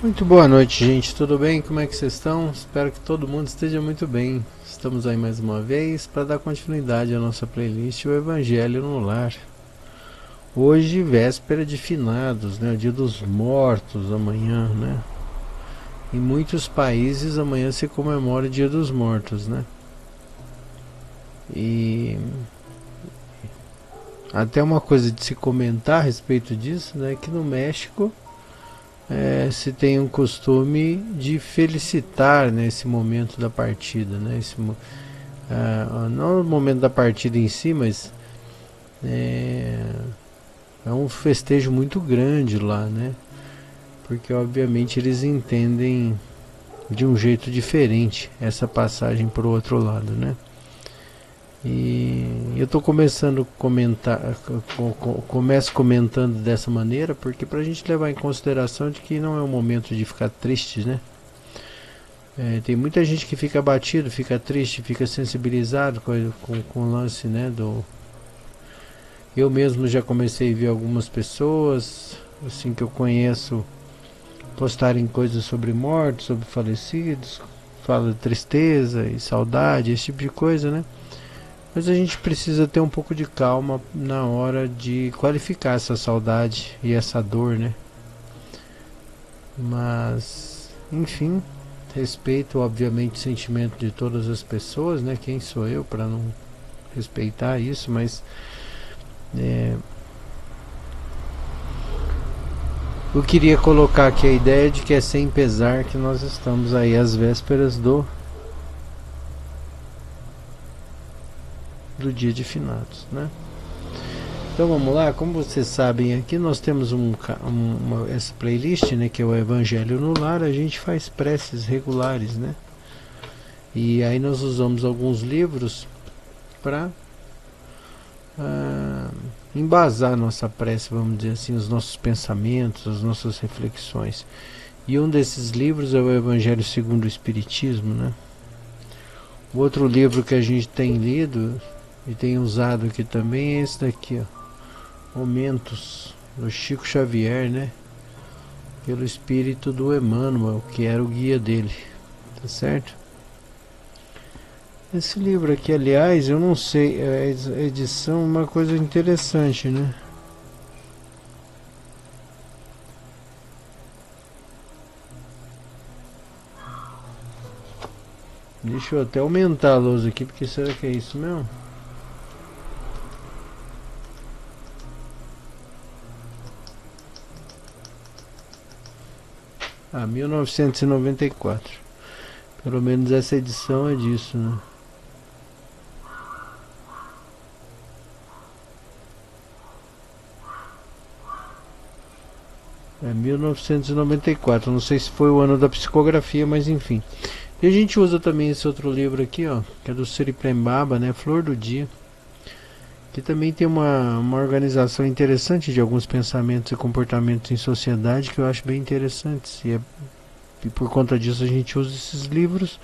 Muito boa noite, gente. Tudo bem? Como é que vocês estão? Espero que todo mundo esteja muito bem. Estamos aí mais uma vez para dar continuidade à nossa playlist O Evangelho no Lar. Hoje, véspera de finados, né? O Dia dos Mortos, amanhã, né? Em muitos países, amanhã se comemora o Dia dos Mortos, né? E até uma coisa de se comentar a respeito disso, né? Que no México se tem um costume de felicitar, né, esse momento da partida, né, não o momento da partida em si, mas é um festejo muito grande lá, né, porque obviamente eles entendem de um jeito diferente essa passagem para o outro lado, né. E eu estou começando a comentar, começo comentando dessa maneira, porque para a gente levar em consideração de que não é um momento de ficar triste, né? Tem muita gente que fica abatido, fica triste, fica sensibilizado com o lance, né? Eu mesmo já comecei a ver algumas pessoas, assim que eu conheço, postarem coisas sobre mortos, sobre falecidos, fala de tristeza e saudade, esse tipo de coisa, né? Mas a gente precisa ter um pouco de calma na hora de qualificar essa saudade e essa dor, né? Mas, enfim, respeito obviamente o sentimento de todas as pessoas, né? Quem sou eu para não respeitar isso, mas eu queria colocar aqui a ideia de que é sem pesar que nós estamos aí às vésperas do dia de finados, né? Então vamos lá, como vocês sabem, aqui nós temos essa playlist, né, que é o Evangelho no Lar. A gente faz preces regulares, né? E aí nós usamos alguns livros para embasar nossa prece, vamos dizer assim, os nossos pensamentos, as nossas reflexões. E um desses livros é o Evangelho segundo o Espiritismo, né? O outro livro que a gente tem lido e tem usado aqui também é esse daqui, ó, Momentos, do Chico Xavier, né? Pelo espírito do Emmanuel, que era o guia dele, tá certo? Esse livro aqui, aliás, eu não sei, a edição é uma coisa interessante, né? Deixa eu até aumentar a luz aqui, porque será que é isso mesmo? Ah, 1994. Pelo menos essa edição é disso, né? É 1994. Não sei se foi o ano da psicografia, mas enfim. E a gente usa também esse outro livro aqui, ó, que é do Sri Prembaba, né? Flor do Dia. Que também tem uma organização interessante de alguns pensamentos e comportamentos em sociedade que eu acho bem interessantes. E por conta disso a gente usa esses livros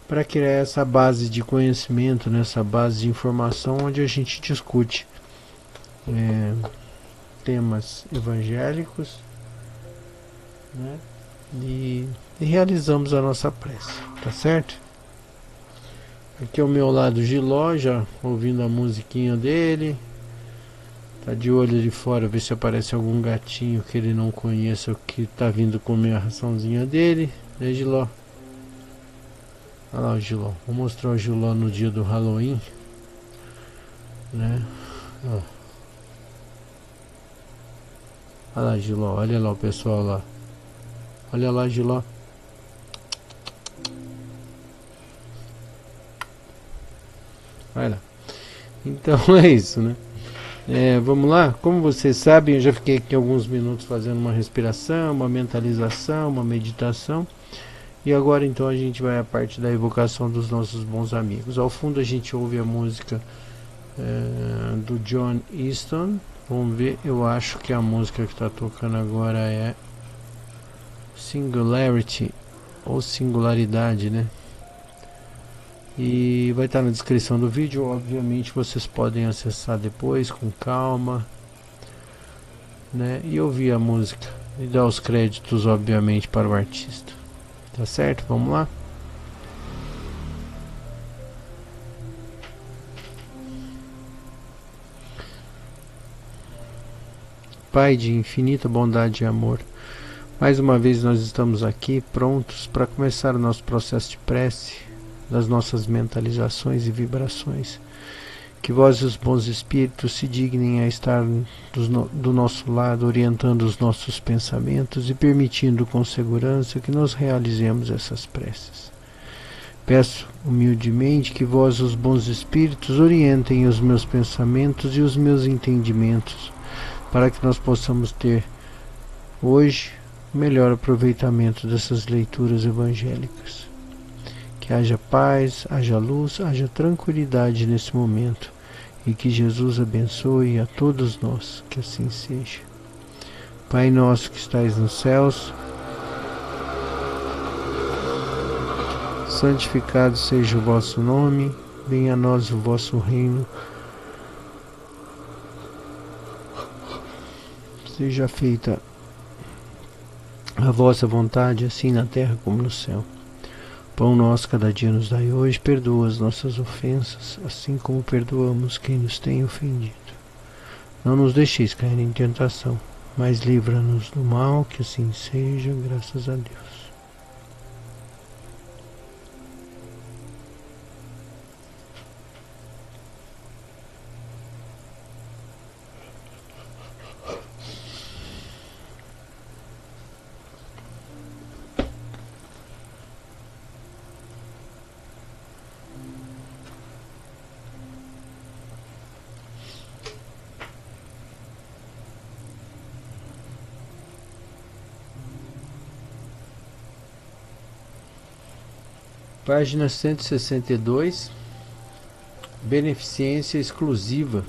para criar essa base de conhecimento, né, essa base de informação onde a gente discute temas evangélicos, né, e realizamos a nossa prece, tá certo? Aqui ao meu lado o Giló, já ouvindo a musiquinha dele. Tá de olho de fora, ver se aparece algum gatinho que ele não conheça, que tá vindo comer a raçãozinha dele. Né, Giló? Olha lá o Giló. Vou mostrar o Giló no dia do Halloween, né? Ó. Olha lá, Giló. Olha lá o pessoal lá. Olha lá, Giló. Vai lá. Então é isso, né? Vamos lá? Como vocês sabem, eu já fiquei aqui alguns minutos fazendo uma respiração, uma mentalização, uma meditação. E agora então a gente vai à parte da evocação dos nossos bons amigos. Ao fundo a gente ouve a música do John Easton. Vamos ver, eu acho que a música que está tocando agora é Singularity, ou Singularidade, né? E vai estar na descrição do vídeo. Obviamente vocês podem acessar depois com calma, né, e ouvir a música. e dar os créditos, obviamente, para o artista. Tá certo? Vamos lá? Pai de infinita bondade e amor, mais uma vez nós estamos aqui prontos para começar o nosso processo de prece, das nossas mentalizações e vibrações. Que vós e os bons espíritos se dignem a estar do nosso lado, orientando os nossos pensamentos e permitindo com segurança que nós realizemos essas preces. Peço humildemente que vós, os bons espíritos, orientem os meus pensamentos e os meus entendimentos, para que nós possamos ter hoje o melhor aproveitamento dessas leituras evangélicas. Que haja paz, haja luz, haja tranquilidade nesse momento, e que Jesus abençoe a todos nós, que assim seja. Pai nosso que estais nos céus, santificado seja o vosso nome, venha a nós o vosso reino, seja feita a vossa vontade, assim na terra como no céu. Pão nosso cada dia nos dai hoje, perdoa as nossas ofensas, assim como perdoamos quem nos tem ofendido. Não nos deixeis cair em tentação, mas livra-nos do mal, que assim seja, graças a Deus. Página 162, Beneficência exclusiva,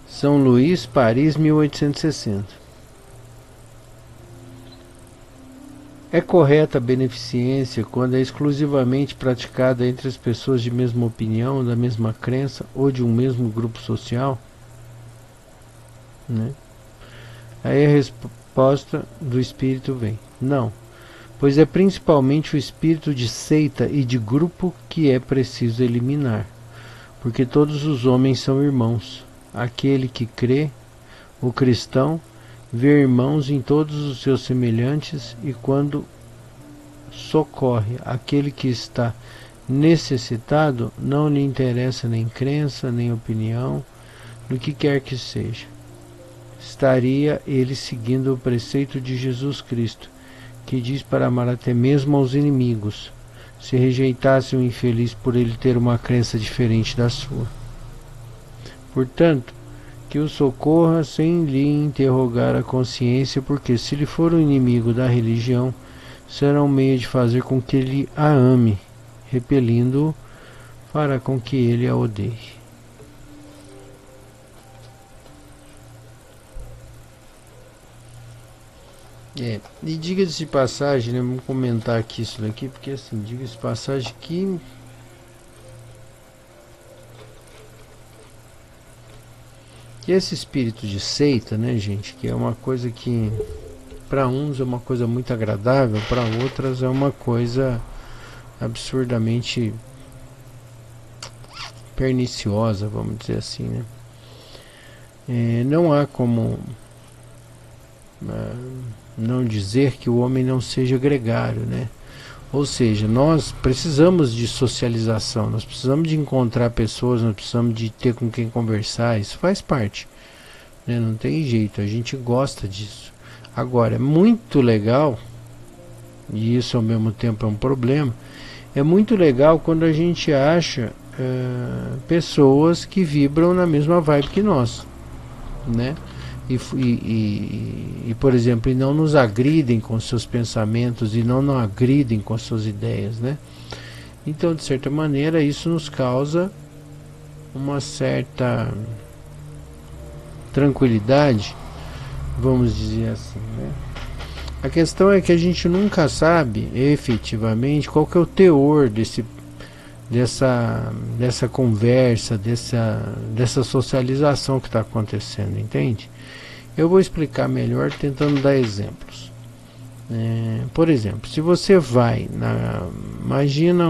São Luís, Paris, 1860. É correta a beneficência quando é exclusivamente praticada entre as pessoas de mesma opinião, da mesma crença ou de um mesmo grupo social? Né? Aí a resposta do Espírito vem: não. Pois é principalmente o espírito de seita e de grupo que é preciso eliminar, porque todos os homens são irmãos. Aquele que crê, o cristão, vê irmãos em todos os seus semelhantes, e quando socorre aquele que está necessitado, não lhe interessa nem crença, nem opinião, do que quer que seja. Estaria ele seguindo o preceito de Jesus Cristo, que diz para amar até mesmo aos inimigos, se rejeitasse o infeliz por ele ter uma crença diferente da sua. Portanto, que o socorra sem lhe interrogar a consciência, porque se lhe for o inimigo da religião, será um meio de fazer com que ele a ame, repelindo-o, fará com que ele a odeie. E diga-se de passagem, né, vamos comentar aqui isso daqui, porque assim, diga-se de passagem que esse espírito de seita, né, gente, que é uma coisa que para uns é uma coisa muito agradável, para outras é uma coisa absurdamente perniciosa, vamos dizer assim, né? Não há como não dizer que o homem não seja gregário, né? Ou seja, nós precisamos de socialização, nós precisamos de encontrar pessoas, nós precisamos de ter com quem conversar, isso faz parte, né? Não tem jeito, a gente gosta disso. Agora, é muito legal, e isso ao mesmo tempo é um problema, é muito legal quando a gente acha pessoas que vibram na mesma vibe que nós, né? E, por exemplo, e não nos agridem com seus pensamentos e não nos agridem com suas ideias, né? Então, de certa maneira, isso nos causa uma certa tranquilidade, vamos dizer assim, né? A questão é que a gente nunca sabe efetivamente qual que é o teor dessa conversa, dessa socialização que está acontecendo, entende? Eu vou explicar melhor tentando dar exemplos. Por exemplo, se você vai imagina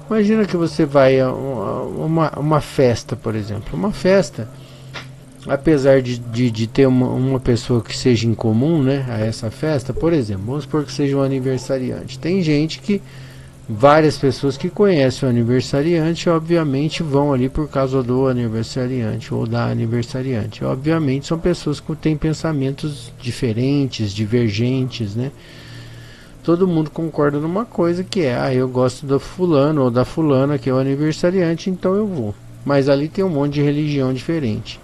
imagina que você vai a uma festa, por exemplo. Uma festa, apesar de ter uma pessoa que seja em comum, né, a essa festa, por exemplo, vamos supor que seja um aniversariante. Tem várias pessoas que conhecem o aniversariante, obviamente vão ali por causa do aniversariante ou da aniversariante. Obviamente são pessoas que têm pensamentos diferentes, divergentes, né? Todo mundo concorda numa coisa que é, eu gosto do fulano ou da fulana que é o aniversariante, então eu vou. Mas ali tem um monte de religião diferente,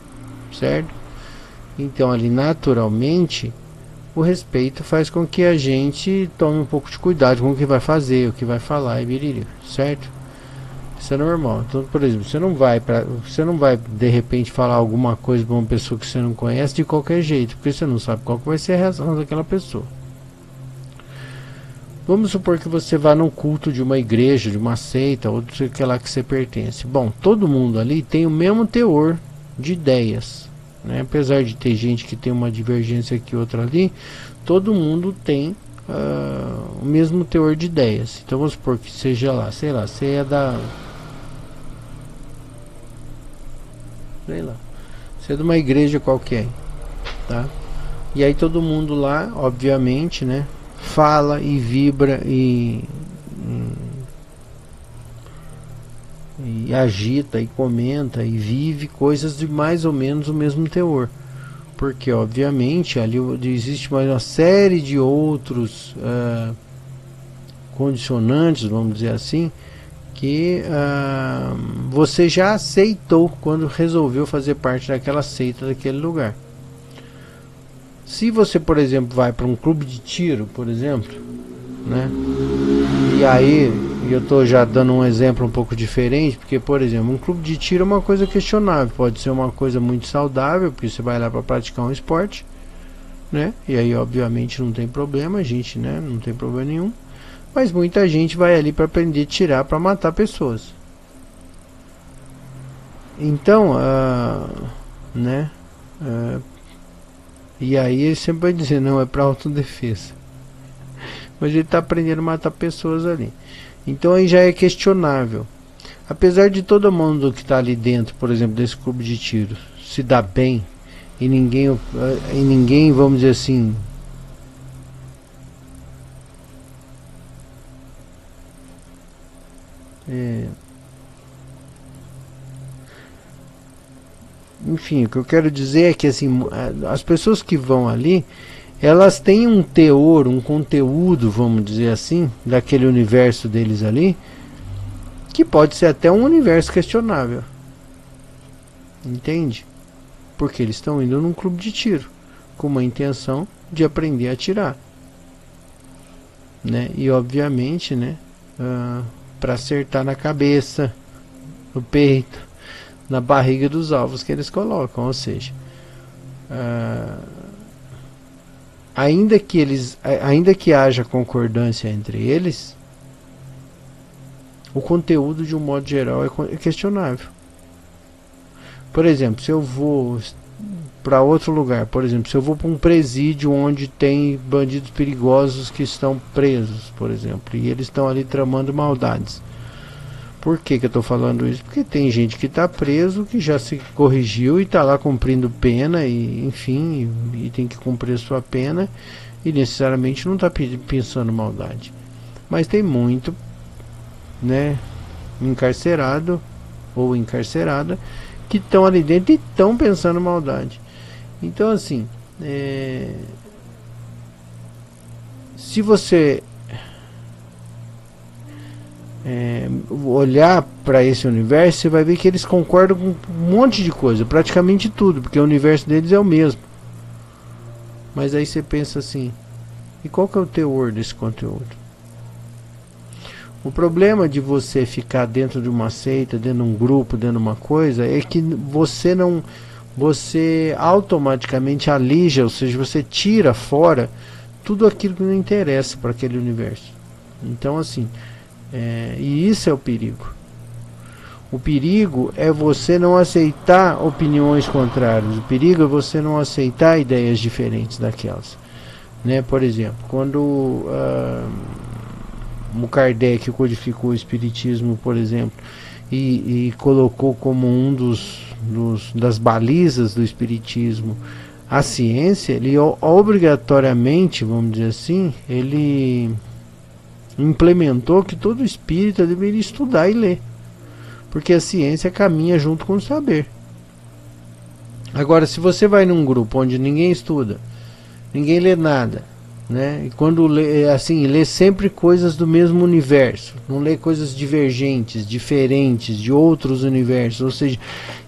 certo? Então ali naturalmente o respeito faz com que a gente tome um pouco de cuidado com o que vai fazer, o que vai falar e biriri, certo? Isso é normal. Então, por exemplo, você não vai de repente falar alguma coisa para uma pessoa que você não conhece de qualquer jeito, porque você não sabe qual que vai ser a reação daquela pessoa. Vamos supor que você vá num culto de uma igreja, de uma seita, ou sei que lá que você pertence. Bom, todo mundo ali tem o mesmo teor de ideias, né? Apesar de ter gente que tem uma divergência aqui, outra ali, todo mundo tem o mesmo teor de ideias. Então vamos supor que seja lá, sei lá, você é você é de uma igreja qualquer, tá? E aí todo mundo lá, obviamente, né, fala e vibra e agita e comenta e vive coisas de mais ou menos o mesmo teor, porque obviamente ali existe mais uma série de outros condicionantes, vamos dizer assim, que você já aceitou quando resolveu fazer parte daquela seita, daquele lugar. Se você, por exemplo, vai para um clube de tiro, por exemplo, né? E aí, eu estou já dando um exemplo um pouco diferente, porque, por exemplo, um clube de tiro é uma coisa questionável. Pode ser uma coisa muito saudável, porque você vai lá para praticar um esporte, né? E aí, obviamente, não tem problema, a gente, né? Não tem problema nenhum. Mas muita gente vai ali para aprender a tirar, para matar pessoas. Então, né? E aí ele sempre vai dizer, não, é para autodefesa. Mas ele está aprendendo a matar pessoas ali. Então aí já é questionável. Apesar de todo mundo que está ali dentro, por exemplo, desse clube de tiro, se dá bem, e ninguém, vamos dizer assim, enfim, o que eu quero dizer é que assim, as pessoas que vão ali, elas têm um teor, um conteúdo, vamos dizer assim, daquele universo deles ali, que pode ser até um universo questionável, entende? Porque eles estão indo num clube de tiro com uma intenção de aprender a atirar, né? E obviamente, né, para acertar na cabeça, no peito, na barriga dos alvos que eles colocam, ou seja, ainda que haja concordância entre eles, o conteúdo de um modo geral é questionável. Por exemplo, se eu vou para outro lugar, por exemplo, se eu vou para um presídio onde tem bandidos perigosos que estão presos, por exemplo, e eles estão ali tramando maldades. Por que eu estou falando isso? Porque tem gente que está preso, que já se corrigiu e está lá cumprindo pena, e enfim, e tem que cumprir a sua pena, e necessariamente não está pensando maldade. Mas tem muito, né, encarcerado ou encarcerada que estão ali dentro e estão pensando maldade. Então assim, se você olhar para esse universo, você vai ver que eles concordam com um monte de coisa, praticamente tudo, porque o universo deles é o mesmo. Mas aí você pensa assim, e qual que é o teor desse conteúdo? O problema de você ficar dentro de uma seita, dentro de um grupo, dentro de uma coisa, é que você automaticamente alija, ou seja, você tira fora tudo aquilo que não interessa para aquele universo. Então assim, E isso é o perigo. O perigo é você não aceitar opiniões contrárias. O perigo é você não aceitar ideias diferentes daquelas, né? Por exemplo, quando o Kardec codificou o Espiritismo, por exemplo, e colocou como um das balizas do Espiritismo a ciência, ele obrigatoriamente, vamos dizer assim, ele implementou que todo espírita deveria estudar e ler, porque a ciência caminha junto com o saber. Agora, se você vai num grupo onde ninguém estuda, ninguém lê nada, né? E quando lê, assim, lê sempre coisas do mesmo universo, não lê coisas divergentes, diferentes de outros universos, ou seja,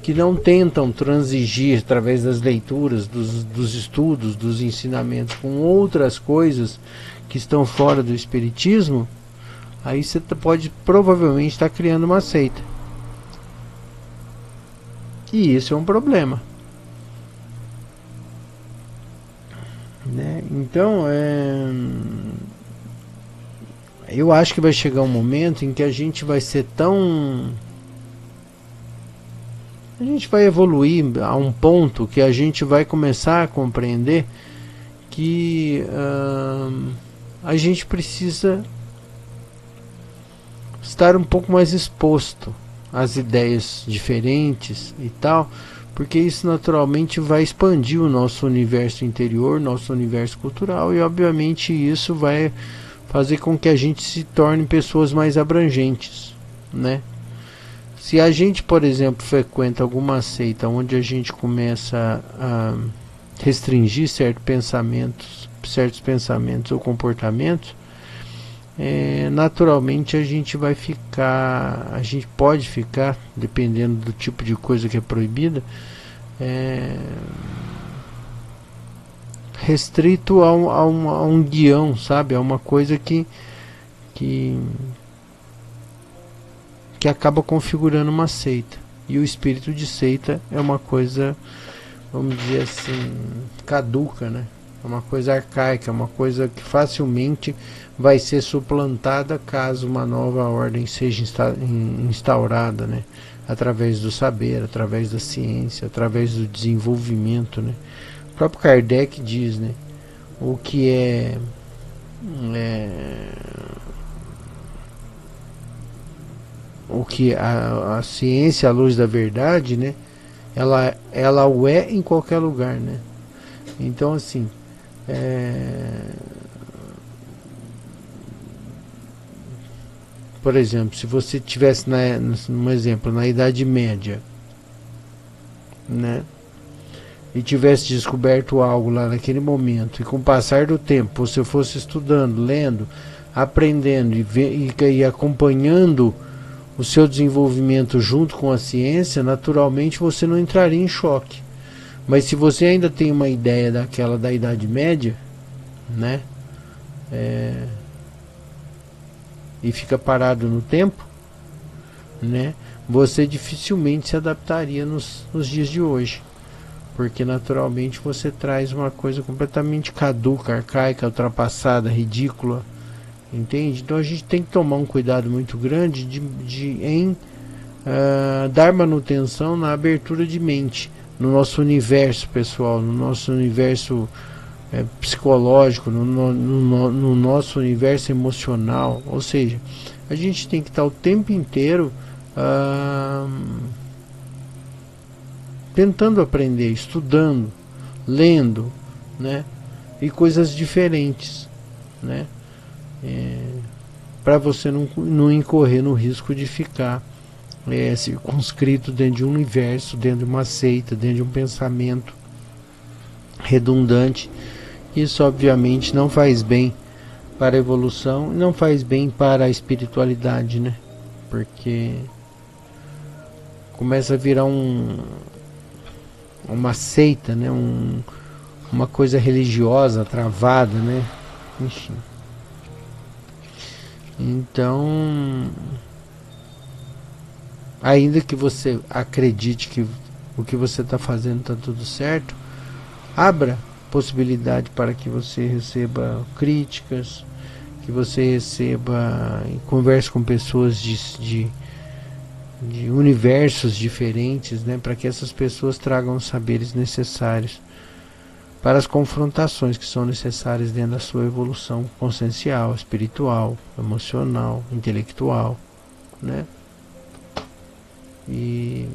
que não tentam transigir através das leituras, dos estudos, dos ensinamentos com outras coisas que estão fora do espiritismo, aí você pode provavelmente estar criando uma seita. E isso é um problema, né? Então, eu acho que vai chegar um momento em que a gente vai ser tão... A gente vai evoluir a um ponto que a gente vai começar a compreender que a gente precisa estar um pouco mais exposto às ideias diferentes e tal, porque isso naturalmente vai expandir o nosso universo interior, nosso universo cultural, e obviamente isso vai fazer com que a gente se torne pessoas mais abrangentes, né? Se a gente, por exemplo, frequenta alguma seita onde a gente começa a restringir certos pensamentos ou comportamentos, naturalmente a gente pode ficar, dependendo do tipo de coisa que é proibida, restrito a um guião, sabe? A uma coisa que acaba configurando uma seita. E o espírito de seita é uma coisa, vamos dizer assim, caduca, né? É uma coisa arcaica, uma coisa que facilmente vai ser suplantada caso uma nova ordem seja instaurada, né? Através do saber, através da ciência, através do desenvolvimento, né? O próprio Kardec diz, né? O que o que a ciência à luz da verdade, né? Ela o é em qualquer lugar, né? Então, assim, por exemplo, se você tivesse um exemplo na Idade Média, né, e tivesse descoberto algo lá naquele momento, e com o passar do tempo você fosse estudando, lendo, aprendendo e acompanhando o seu desenvolvimento junto com a ciência, naturalmente você não entraria em choque. Mas se você ainda tem uma ideia daquela da Idade Média, né, e fica parado no tempo, né, você dificilmente se adaptaria nos dias de hoje, porque naturalmente você traz uma coisa completamente caduca, arcaica, ultrapassada, ridícula, entende? Então a gente tem que tomar um cuidado muito grande em dar manutenção na abertura de mente, no nosso universo pessoal, no nosso universo psicológico, no nosso universo emocional. Ou seja, a gente tem que estar o tempo inteiro tentando aprender, estudando, lendo, né, e coisas diferentes, né, para você não incorrer no risco de ficar circunscrito dentro de um universo, dentro de uma seita, dentro de um pensamento redundante. Isso obviamente não faz bem para a evolução e não faz bem para a espiritualidade, né? Porque começa a virar uma seita, né? Uma coisa religiosa travada, né? Enfim. Então, ainda que você acredite que o que você está fazendo está tudo certo, abra possibilidade para que você receba críticas, que você receba e converse com pessoas de universos diferentes, né, para que essas pessoas tragam os saberes necessários para as confrontações que são necessárias dentro da sua evolução consciencial, espiritual, emocional, intelectual, né? E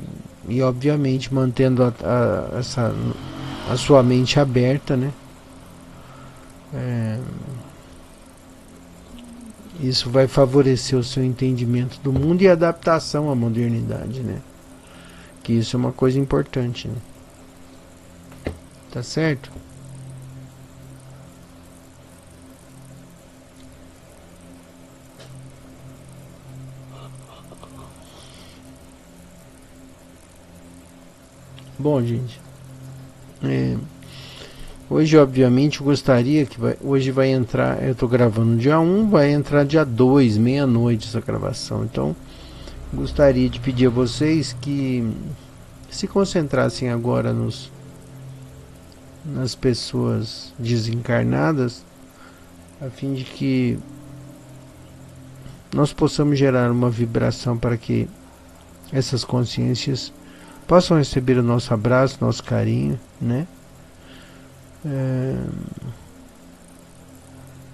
obviamente mantendo a sua mente aberta, né? Isso vai favorecer o seu entendimento do mundo e adaptação à modernidade, né? Que isso é uma coisa importante, né? Tá certo? Bom, gente, hoje obviamente eu gostaria que hoje vai entrar, eu tô gravando dia 1, vai entrar dia 2, meia-noite essa gravação. Então, gostaria de pedir a vocês que se concentrassem agora nas pessoas desencarnadas, a fim de que nós possamos gerar uma vibração para que essas consciências possam receber o nosso abraço, nosso carinho, né?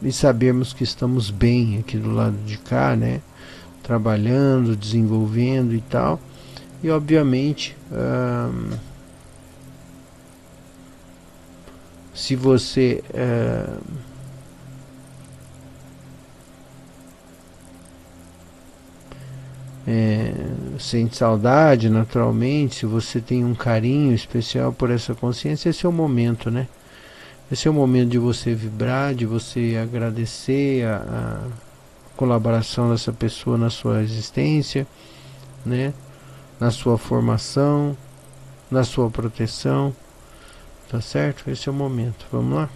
E sabermos que estamos bem aqui do lado de cá, né? Trabalhando, desenvolvendo e tal. E obviamente, se você sente saudade naturalmente, se você tem um carinho especial por essa consciência, esse é o momento, né? Esse é o momento de você vibrar, de você agradecer a colaboração dessa pessoa na sua existência, né? Na sua formação, na sua proteção, tá certo? Esse é o momento. Vamos lá?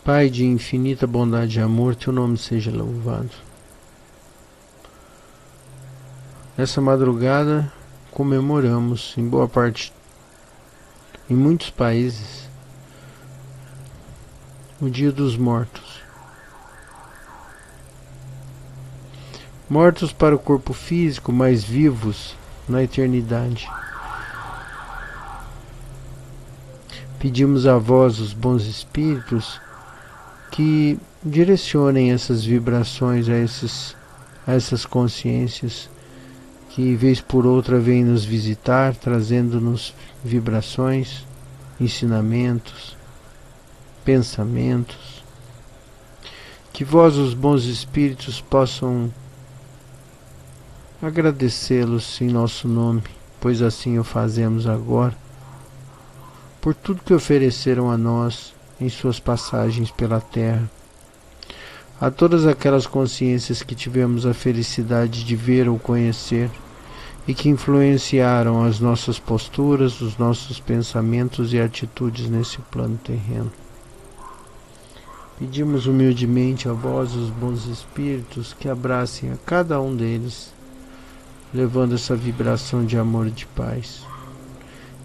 Pai de infinita bondade e amor, teu nome seja louvado. Nessa madrugada comemoramos em boa parte, em muitos países, o Dia dos Mortos. Mortos para o corpo físico, mas vivos na eternidade. Pedimos a vós, os bons espíritos, que direcionem essas vibrações a essas consciências que vez por outra vêm nos visitar, trazendo-nos vibrações, ensinamentos, pensamentos. Que vós, os bons espíritos, possam agradecê-los em nosso nome, pois assim o fazemos agora, por tudo que ofereceram a nós em suas passagens pela terra. A todas aquelas consciências que tivemos a felicidade de ver ou conhecer e que influenciaram as nossas posturas, os nossos pensamentos e atitudes nesse plano terreno. Pedimos humildemente a vós, os bons espíritos, que abracem a cada um deles, levando essa vibração de amor e de paz.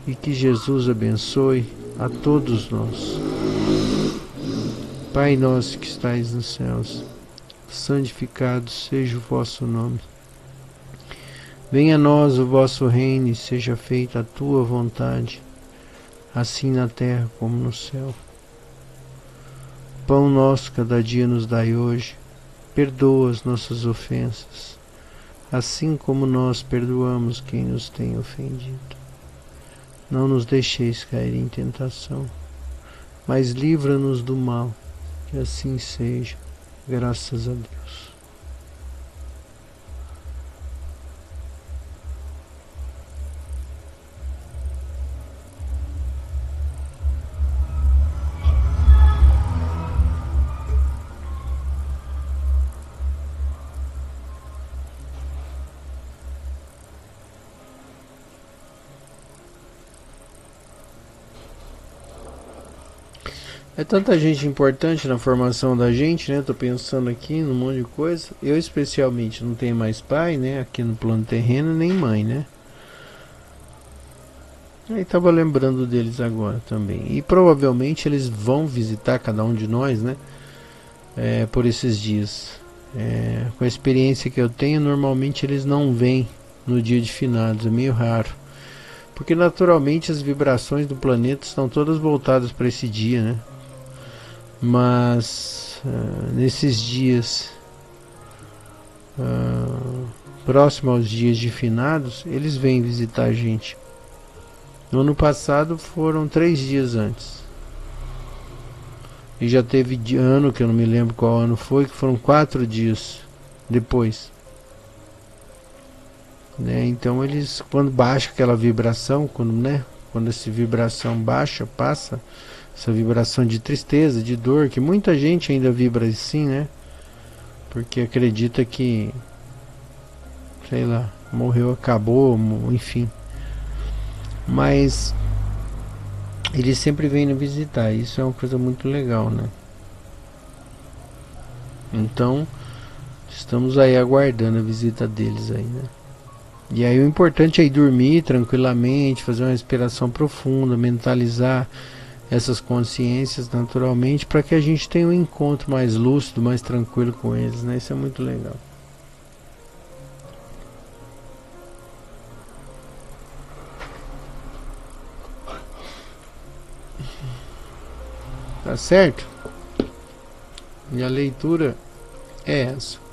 E que Jesus abençoe a todos nós. Pai nosso que estais nos céus, santificado seja o vosso nome. Venha a nós o vosso reino e seja feita a tua vontade, assim na terra como no céu. Pão nosso cada dia nos dai hoje, perdoa as nossas ofensas, assim como nós perdoamos quem nos tem ofendido. Não nos deixeis cair em tentação, mas livra-nos do mal. Que assim seja, graças a Deus. É tanta gente importante na formação da gente, né? Tô pensando aqui num monte de coisa. Eu especialmente não tenho mais pai, né? Aqui no plano terreno, nem mãe, né? Aí estava lembrando deles agora também. E provavelmente eles vão visitar cada um de nós, né? Por esses dias. Com a experiência que eu tenho, normalmente eles não vêm no dia de finados, é meio raro. Porque naturalmente as vibrações do planeta estão todas voltadas para esse dia, né? Mas nesses dias próximo aos dias de finados, eles vêm visitar a gente. No ano passado foram 3 dias antes. E já teve ano, que eu não me lembro qual ano foi, que foram 4 dias depois. Né? Então eles, quando baixa aquela vibração, quando essa vibração baixa, passa, essa vibração de tristeza, de dor, que muita gente ainda vibra assim, né? Porque acredita que, sei lá, morreu, acabou, enfim. Mas eles sempre vêm nos visitar, isso é uma coisa muito legal, né? Então, estamos aí aguardando a visita deles aí, né? E aí o importante é ir dormir tranquilamente, fazer uma respiração profunda, mentalizar essas consciências naturalmente, para que a gente tenha um encontro mais lúcido, mais tranquilo com eles, né? Isso é muito legal. Tá certo? E a leitura é essa.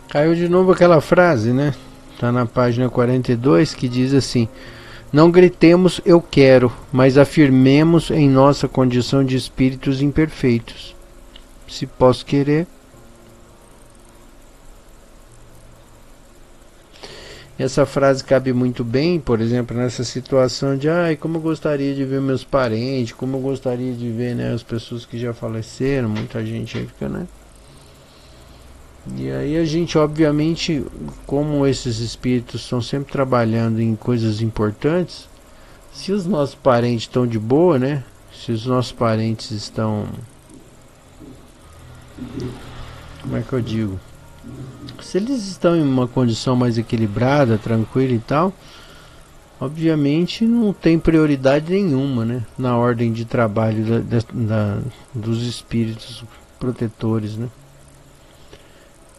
Caiu de novo aquela frase, né? Tá na página 42, que diz assim: não gritemos eu quero, mas afirmemos em nossa condição de espíritos imperfeitos. Se posso querer. Essa frase cabe muito bem, por exemplo, nessa situação de como eu gostaria de ver meus parentes, como eu gostaria de ver, né, as pessoas que já faleceram, muita gente aí fica, né? E aí a gente, obviamente, como esses espíritos estão sempre trabalhando em coisas importantes, se os nossos parentes estão de boa, né? Se os nossos parentes estão... Como é que eu digo? Se eles estão em uma condição mais equilibrada, tranquila e tal, obviamente não tem prioridade nenhuma, né? Na ordem de trabalho dos espíritos protetores, né?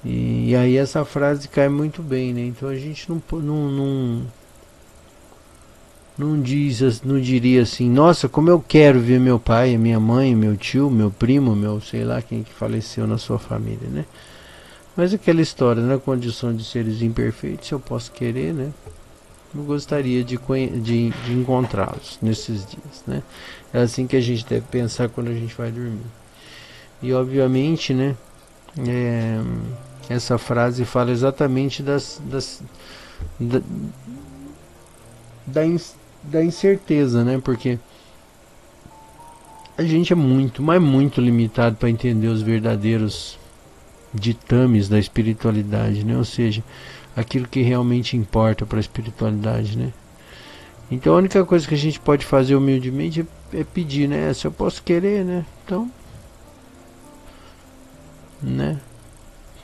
E aí essa frase cai muito bem, né? Então a gente não diria assim: nossa, como eu quero ver meu pai, minha mãe, meu tio, meu primo, meu sei lá quem que faleceu na sua família, né? Mas aquela história, na condição de seres imperfeitos, se eu posso querer, né? Eu gostaria de encontrá-los nesses dias, né? É assim que a gente deve pensar quando a gente vai dormir. E obviamente, né? Essa frase fala exatamente da incerteza, né? Porque a gente é muito, mas muito limitado para entender os verdadeiros ditames da espiritualidade, né? Ou seja, aquilo que realmente importa para a espiritualidade, né? Então a única coisa que a gente pode fazer humildemente é pedir, né? Se eu posso querer, né? Então, né?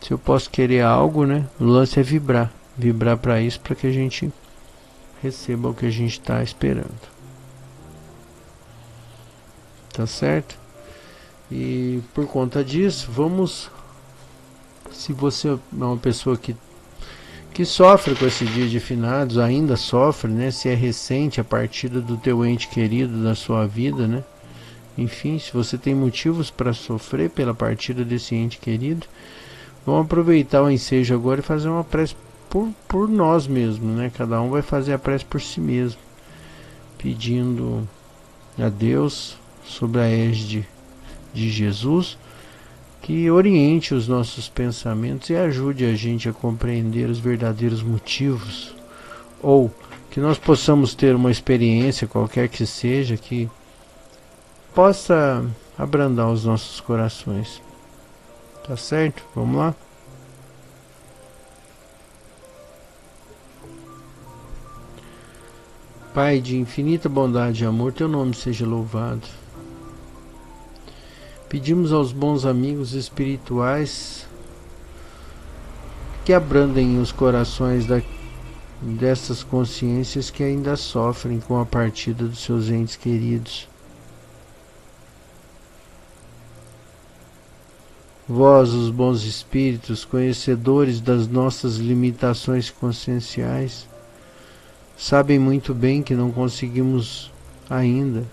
Se eu posso querer algo, né? O lance é vibrar para isso, para que a gente receba o que a gente está esperando. Tá certo? E por conta disso, vamos... Se você é uma pessoa que sofre com esse dia de finados, ainda sofre, né? Se é recente a partida do teu ente querido da sua vida, né? Enfim, se você tem motivos para sofrer pela partida desse ente querido, vamos aproveitar o ensejo agora e fazer uma prece por nós mesmos, né? Cada um vai fazer a prece por si mesmo, pedindo a Deus, sob a égide de Jesus, que oriente os nossos pensamentos e ajude a gente a compreender os verdadeiros motivos, ou que nós possamos ter uma experiência qualquer que seja que possa abrandar os nossos corações. Tá certo? Vamos lá? Pai de infinita bondade e amor, teu nome seja louvado. Pedimos aos bons amigos espirituais que abrandem os corações dessas consciências que ainda sofrem com a partida dos seus entes queridos. Vós, os bons espíritos, conhecedores das nossas limitações conscienciais, sabem muito bem que não conseguimos ainda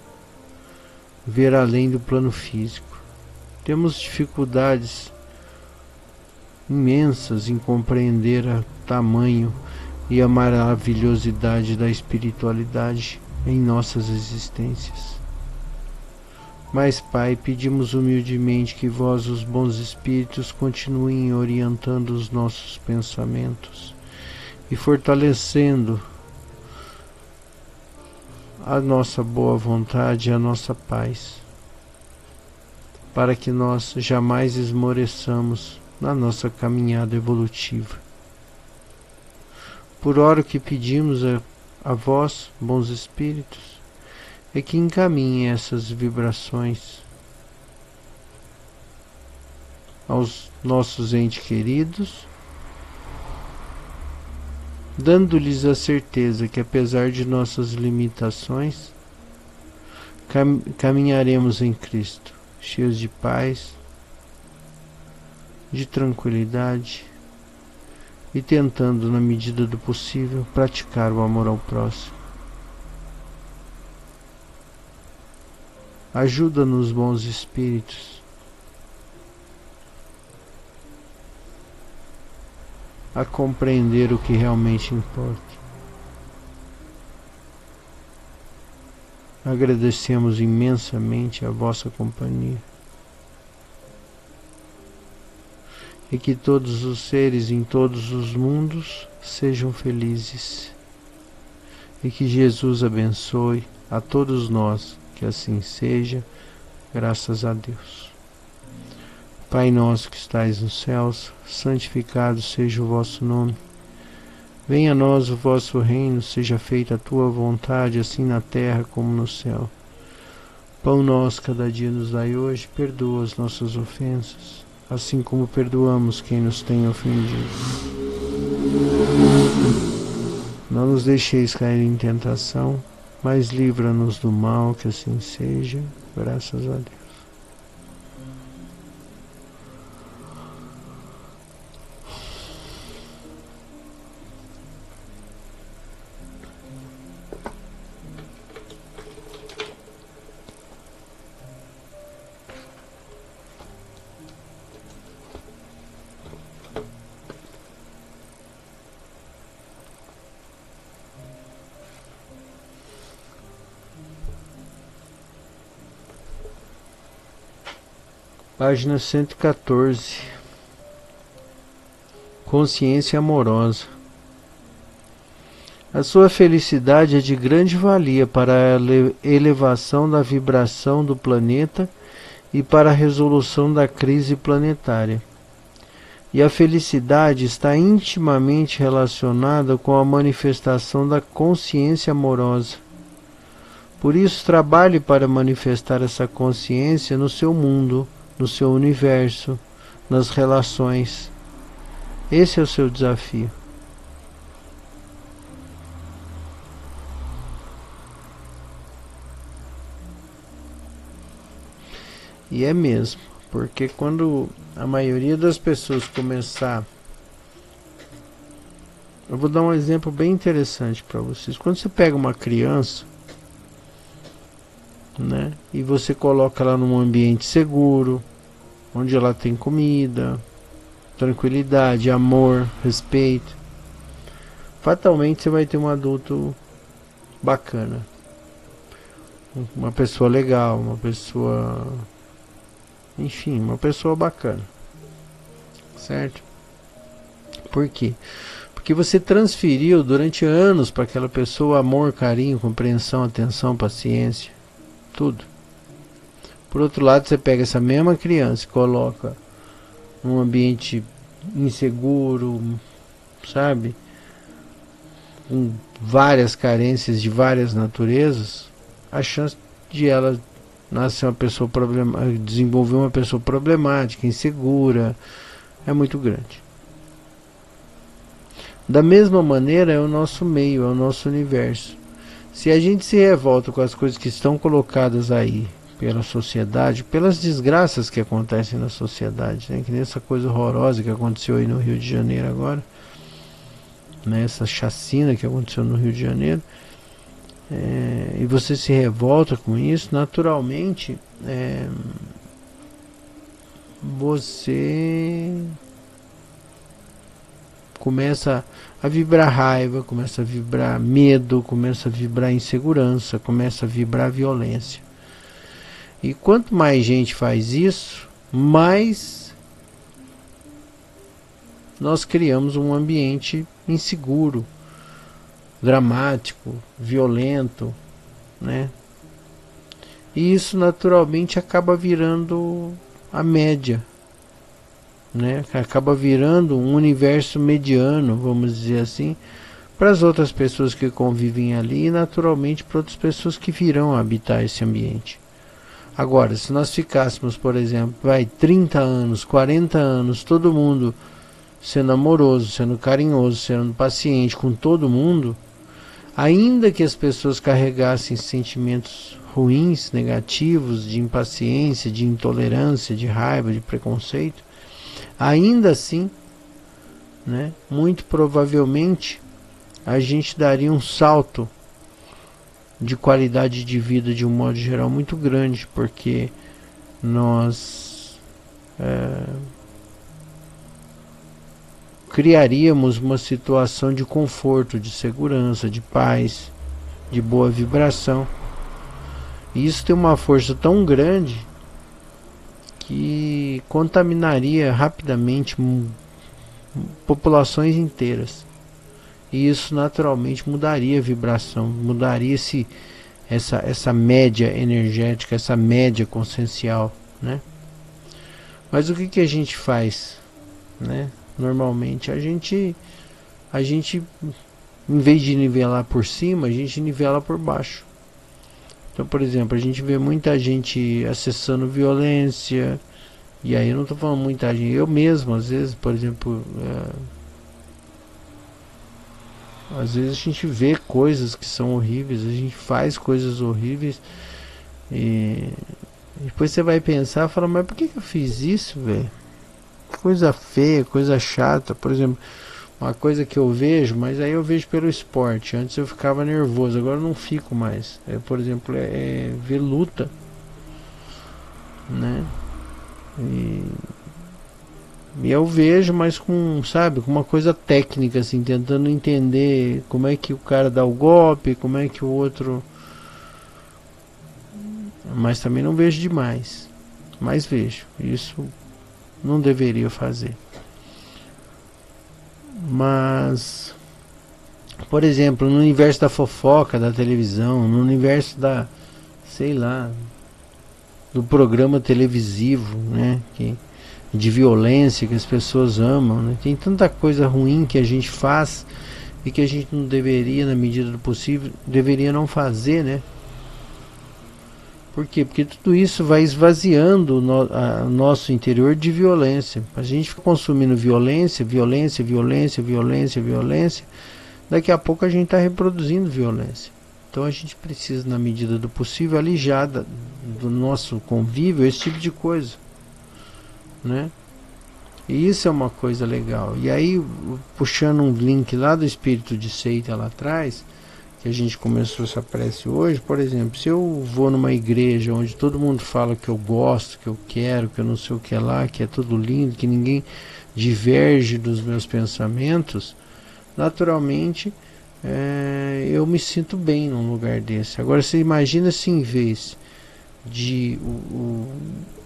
ver além do plano físico. Temos dificuldades imensas em compreender o tamanho e a maravilhosidade da espiritualidade em nossas existências. Mas, Pai, pedimos humildemente que vós, os bons espíritos, continuem orientando os nossos pensamentos e fortalecendo a nossa boa vontade e a nossa paz, para que nós jamais esmoreçamos na nossa caminhada evolutiva. Por ora, o que pedimos a vós, bons espíritos, é que encaminhem essas vibrações aos nossos entes queridos, dando-lhes a certeza que, apesar de nossas limitações, caminharemos em Cristo, cheios de paz, de tranquilidade e tentando, na medida do possível, praticar o amor ao próximo. Ajuda-nos, bons espíritos, a compreender o que realmente importa. Agradecemos imensamente a vossa companhia e que todos os seres em todos os mundos sejam felizes e que Jesus abençoe a todos nós, que assim seja, graças a Deus. Pai nosso que estais nos céus, santificado seja o vosso nome. Venha a nós o vosso reino, seja feita a tua vontade, assim na terra como no céu. Pão nosso cada dia nos dai hoje, perdoa as nossas ofensas, assim como perdoamos quem nos tem ofendido. Não nos deixeis cair em tentação, mas livra-nos do mal, que assim seja, graças a Deus. Página 114. Consciência amorosa. A sua felicidade é de grande valia para a elevação da vibração do planeta e para a resolução da crise planetária. E a felicidade está intimamente relacionada com a manifestação da consciência amorosa. Por isso, trabalhe para manifestar essa consciência no seu mundo, no seu universo, nas relações. Esse é o seu desafio. E é mesmo, porque quando a maioria das pessoas começar... Eu vou dar um exemplo bem interessante para vocês. Quando você pega uma criança, né, e você coloca ela num ambiente seguro, onde ela tem comida, tranquilidade, amor, respeito, fatalmente você vai ter um adulto bacana, uma pessoa legal, uma pessoa, enfim, uma pessoa bacana, certo? Por quê? Porque você transferiu durante anos para aquela pessoa amor, carinho, compreensão, atenção, paciência, tudo. Por outro lado, você pega essa mesma criança e coloca num ambiente inseguro, sabe? Com várias carências de várias naturezas, a chance de ela nascer uma pessoa desenvolver uma pessoa problemática, insegura, é muito grande. Da mesma maneira é o nosso meio, é o nosso universo. Se a gente se revolta com as coisas que estão colocadas aí pela sociedade, pelas desgraças que acontecem na sociedade, né? Que nem essa coisa horrorosa que aconteceu aí no Rio de Janeiro agora, né? Essa chacina que aconteceu no Rio de Janeiro, e você se revolta com isso, naturalmente você começa a vibrar raiva, começa a vibrar medo, começa a vibrar insegurança, começa a vibrar violência. E quanto mais gente faz isso, mais nós criamos um ambiente inseguro, dramático, violento, né? E isso naturalmente acaba virando a média, né? Acaba virando um universo mediano, vamos dizer assim, para as outras pessoas que convivem ali e naturalmente para outras pessoas que virão habitar esse ambiente. Agora, se nós ficássemos, por exemplo, 30 anos, 40 anos, todo mundo sendo amoroso, sendo carinhoso, sendo paciente com todo mundo, ainda que as pessoas carregassem sentimentos ruins, negativos, de impaciência, de intolerância, de raiva, de preconceito, ainda assim, né, muito provavelmente a gente daria um salto de qualidade de vida de um modo geral muito grande, porque nós criaríamos uma situação de conforto, de segurança, de paz, de boa vibração. E isso tem uma força tão grande que contaminaria rapidamente populações inteiras. E isso naturalmente mudaria a vibração, mudaria essa média energética, essa média consciencial, né? Mas o que a gente faz, né? Normalmente a gente em vez de nivelar por cima, a gente nivela por baixo. Então, por exemplo, a gente vê muita gente acessando violência, e aí eu não estou falando muita gente, eu mesmo, às vezes, por exemplo, às vezes a gente vê coisas que são horríveis, a gente faz coisas horríveis, e depois você vai pensar e fala, mas por que eu fiz isso, velho? Coisa feia, coisa chata. Por exemplo, uma coisa que eu vejo, mas aí eu vejo pelo esporte. Antes eu ficava nervoso, agora eu não fico mais. Por exemplo, ver luta, né? E eu vejo, mas com, sabe, com uma coisa técnica, assim, tentando entender como é que o cara dá o golpe, como é que o outro. Mas também não vejo demais. Mas vejo. Isso não deveria fazer. Mas, por exemplo, no universo da fofoca, da televisão, no universo da, sei lá, do programa televisivo, né, de violência que as pessoas amam, né, tem tanta coisa ruim que a gente faz e que a gente não deveria, na medida do possível, deveria não fazer, né? Por quê? Porque tudo isso vai esvaziando o nosso interior de violência. A gente fica consumindo violência, violência, violência, violência, violência. Daqui a pouco a gente está reproduzindo violência. Então a gente precisa, na medida do possível, alijar do nosso convívio esse tipo de coisa, né? E isso é uma coisa legal. E aí, puxando um link lá do espírito de seita lá atrás, que a gente começou essa prece hoje, por exemplo, se eu vou numa igreja onde todo mundo fala que eu gosto, que eu quero, que eu não sei o que é lá, que é tudo lindo, que ninguém diverge dos meus pensamentos, naturalmente eu me sinto bem num lugar desse. Agora você imagina se em vez de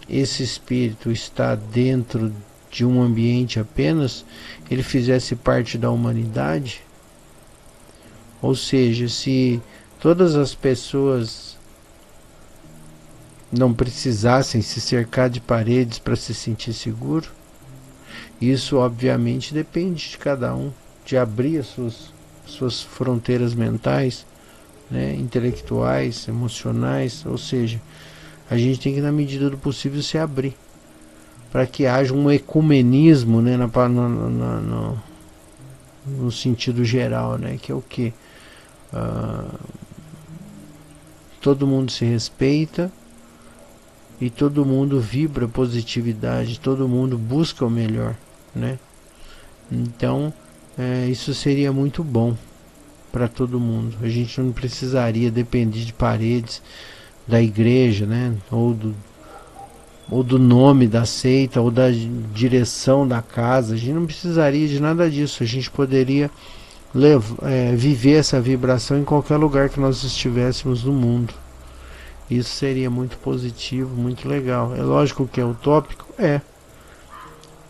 esse espírito estar dentro de um ambiente apenas, ele fizesse parte da humanidade. Ou seja, se todas as pessoas não precisassem se cercar de paredes para se sentir seguro, Isso obviamente depende de cada um, de abrir as suas fronteiras mentais, né, intelectuais, emocionais, ou seja, a gente tem que, na medida do possível, se abrir para que haja um ecumenismo, né, no sentido geral, né, que é o que? Todo mundo se respeita e todo mundo vibra positividade, todo mundo busca o melhor, né? Então, isso seria muito bom para todo mundo. A gente não precisaria depender de paredes da igreja, né? Ou do nome da seita, ou da direção da casa. A gente não precisaria de nada disso. A gente poderia viver essa vibração em qualquer lugar que nós estivéssemos no mundo. Isso seria muito positivo, muito legal. É lógico que é utópico,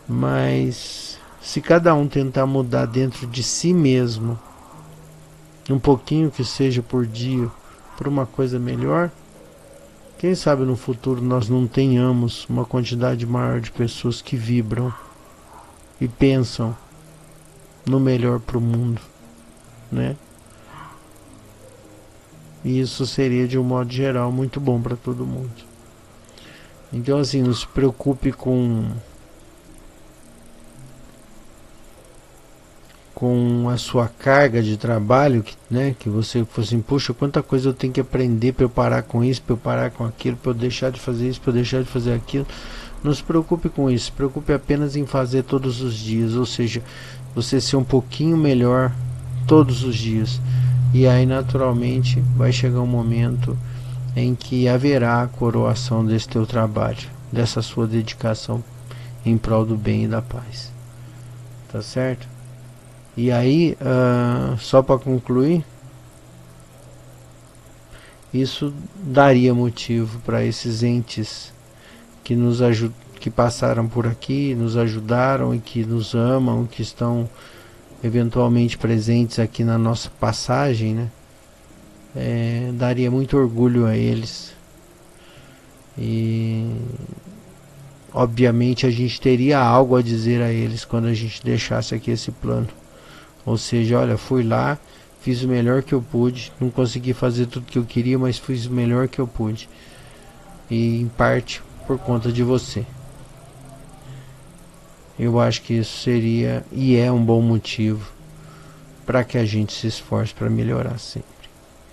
mas se cada um tentar mudar dentro de si mesmo, um pouquinho que seja por dia, para uma coisa melhor, quem sabe no futuro nós não tenhamos uma quantidade maior de pessoas que vibram e pensam no melhor para o mundo, né? E isso seria, de um modo geral, muito bom para todo mundo. Então, assim, não se preocupe com a sua carga de trabalho, né? Que você fosse assim, puxa, quanta coisa eu tenho que aprender para eu parar com isso, para eu parar com aquilo, para eu deixar de fazer isso, para eu deixar de fazer aquilo. Não se preocupe com isso, se preocupe apenas em fazer todos os dias, ou seja, você ser um pouquinho melhor todos os dias. E aí naturalmente vai chegar um momento em que haverá a coroação desse teu trabalho, dessa sua dedicação em prol do bem e da paz. Tá certo? E aí, só para concluir, isso daria motivo para esses entes que nos que passaram por aqui, nos ajudaram e que nos amam, que estão eventualmente presentes aqui na nossa passagem, né? Daria muito orgulho a eles e obviamente a gente teria algo a dizer a eles quando a gente deixasse aqui esse plano, ou seja, olha, fui lá, fiz o melhor que eu pude, não consegui fazer tudo que eu queria, mas fiz o melhor que eu pude, e em parte por conta de você. Eu acho que isso seria e é um bom motivo para que a gente se esforce para melhorar sempre.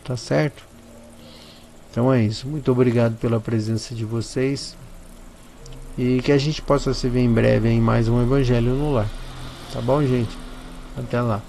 Tá certo? Então é isso. Muito obrigado pela presença de vocês. E que a gente possa se ver em breve em mais um Evangelho no Lar. Tá bom, gente? Até lá.